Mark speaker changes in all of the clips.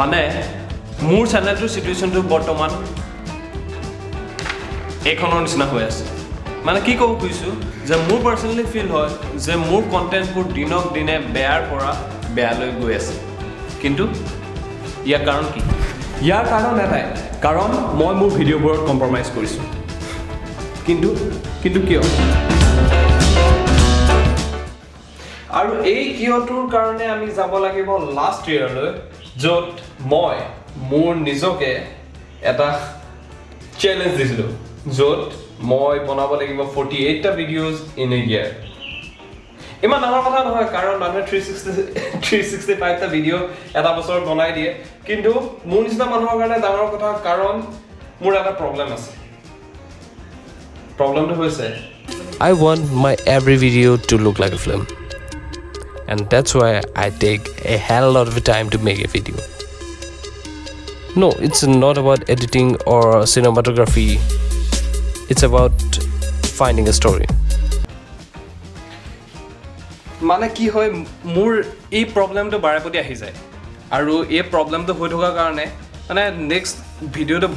Speaker 1: মানে মোৰ চেনেলটোৰ চিটুৱেশ্যনটো বৰ্তমান এইখনৰ নিচিনা হৈ আছে মানে কি ক'ব খুজিছোঁ যে মোৰ পাৰ্চনেলি ফিল হয় যে মোৰ কণ্টেণ্টবোৰ দিনক দিনে বেয়াৰ পৰা বেয়ালৈ গৈ আছে কিন্তু ইয়াৰ কাৰণ কি ইয়াৰ কাৰণ এটাই কাৰণ মই মোৰ ভিডিঅ'বোৰত কম্প্ৰমাইজ কৰিছোঁ কিন্তু কিয় আৰু এই কিয়টোৰ কাৰণে আমি যাব লাগিব লাষ্ট ইয়েৰলৈ য'ত মই মোৰ নিজকে এটা চেলেঞ্জ দিছিলোঁ য'ত মই বনাব লাগিব 48টা ভিডিঅ'জ ইন এ ইয়াৰ ইমান ডাঙৰ কথা নহয় কাৰণ মানুহে 365টা ভিডিঅ' এটা বছৰত বনাই দিয়ে কিন্তু মোৰ নিচিনা মানুহৰ কাৰণে ডাঙৰ কথা কাৰণ মোৰ এটা প্ৰব্লেম আছে প্ৰব্লেমটো হৈছে
Speaker 2: I want my every video to look like a film. And that's why I take a hell lot of time to make a video. No, it's not about editing or cinematography. It's about finding a story.
Speaker 1: মানে কি হয় মোৰ এই প্ৰব্লেমটো বাৰেপতি আহি যায় আৰু এই প্ৰব্লেমটো হৈ থকাৰ কাৰণে মানে নেক্সট ভিডিঅ'টো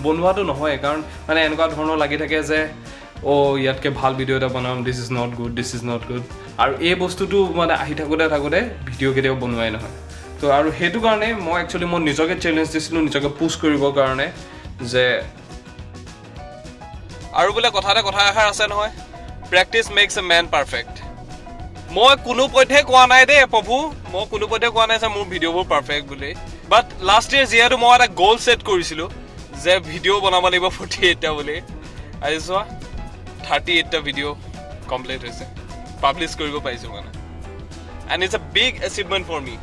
Speaker 1: বনোৱাটো নহয় কাৰণ মানে এনেকুৱা ধৰণৰ লাগি থাকে যে ইয়াতকৈ ভাল ভিডিঅ' এটা বনাম দিছ ইজ নট গুড আৰু এই বস্তুটো মানে আহি থাকোঁতে ভিডিঅ' কেতিয়াও বনোৱাই নহয় তো আৰু সেইটো কাৰণে মই একচুৱেলি মই নিজকে চেলেঞ্জ দিছিলোঁ নিজকে পুছ কৰিবৰ কাৰণে যে আৰু বোলে কথা এষাৰ আছে নহয় practice makes a man perfect মই কোনোপধ্যে কোৱা নাই দেই প্ৰভু মই কোনোপধ্যে কোৱা নাই যে মোৰ ভিডিঅ'বোৰ পাৰফেক্ট বুলি বাট লাষ্ট ইয়েৰ যিহেতু মই এটা গ'ল ছেট কৰিছিলোঁ যে ভিডিঅ' বনাব লাগিব 48টা বুলি আজি চোৱা 38টা ভিডিঅ' কমপ্লিট হৈছে পাব্লিছ কৰিব পাৰিছোঁ মানে and it's a big achievement for me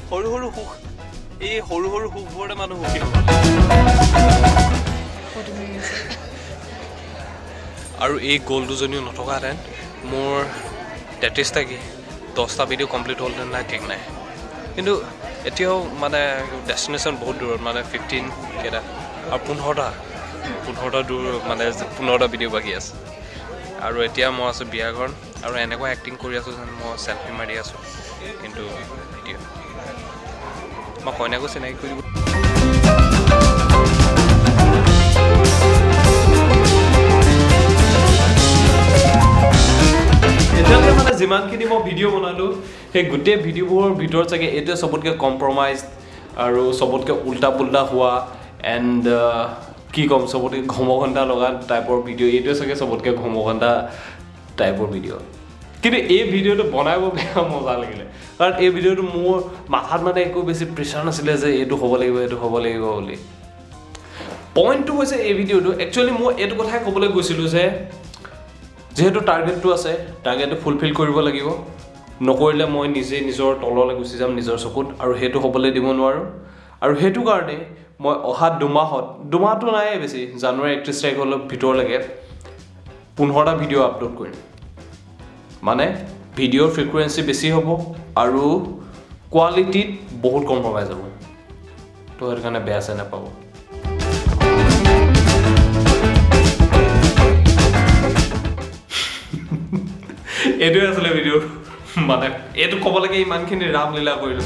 Speaker 1: সৰু সুখ এই সৰু সুখবোৰতে মানুহ সুখী হ'ব আৰু এই গ'লটো যদিও নথকাহেঁতেন মোৰ 33টা কি 10টা ভিডিঅ' কমপ্লিট হ'লহেঁতেন নাই ঠিক নাই কিন্তু এতিয়াও মানে ডেষ্টিনেশ্যন বহুত দূৰত মানে 15 কেইটা আৰু 15টা দূৰ মানে 15টা ভিডিঅ' বাকী আছে আৰু এতিয়া মই আছোঁ বিয়াঘৰ আৰু এনেকুৱা এক্টিং কৰি আছোঁ যেন মই চেল্ফি মাৰি আছোঁ কিন্তু ভিডিঅ' মই কইনাকো চিনাকি কৰি দিব এতিয়ালৈকে মানে যিমানখিনি মই ভিডিঅ' বনালোঁ সেই গোটেই ভিডিঅ'বোৰৰ ভিতৰত চাগে এইটোৱে চবতকৈ কম্প্ৰমাইজ আৰু চবতকৈ উল্টা পুল্টা হোৱা এণ্ড কি ক'ম চবতকৈ ঘমঘণ্টা লগা টাইপৰ ভিডিঅ' এইটোৱে চাগে চবতকৈ ঘমঘণ্টা টাইপৰ ভিডিঅ' কিন্তু এই ভিডিঅ'টো বনাব বেয়া মজা লাগিলে কাৰণ এই ভিডিঅ'টো মোৰ মাথাত মানে একো বেছি প্ৰেছাৰ নাছিলে যে এইটো হ'ব লাগিব বুলি পইণ্টটো হৈছে এই ভিডিঅ'টো একচুৱেলি মই এইটো কথাই ক'বলৈ গৈছিলোঁ যে যিহেতু টাৰ্গেটটো আছে টাৰ্গেটটো ফুলফিল কৰিব লাগিব নকৰিলে মই নিজৰ তললৈ গুচি যাম নিজৰ চকুত আৰু সেইটো হ'বলৈ দিব নোৱাৰোঁ আৰু সেইটো কাৰণে মই অহা দুমাহটো নাই বেছি জানুৱাৰী 31 তাৰিখলৈ ভিতৰলৈকে 15টা ভিডিঅ' আপলোড কৰিম মানে ভিডিঅ'ৰ ফ্ৰিকুৱেঞ্চি বেছি হ'ব আৰু কোৱালিটিত বহুত কম্প্ৰমাইজ হ'ব তো সেইটো কাৰণে বেয়া চাই নাপাব এইটোৱে আছিলে ভিডিঅ' মানে এইটো ক'ব লাগে ইমানখিনি ৰামলীলা কৰিলোঁ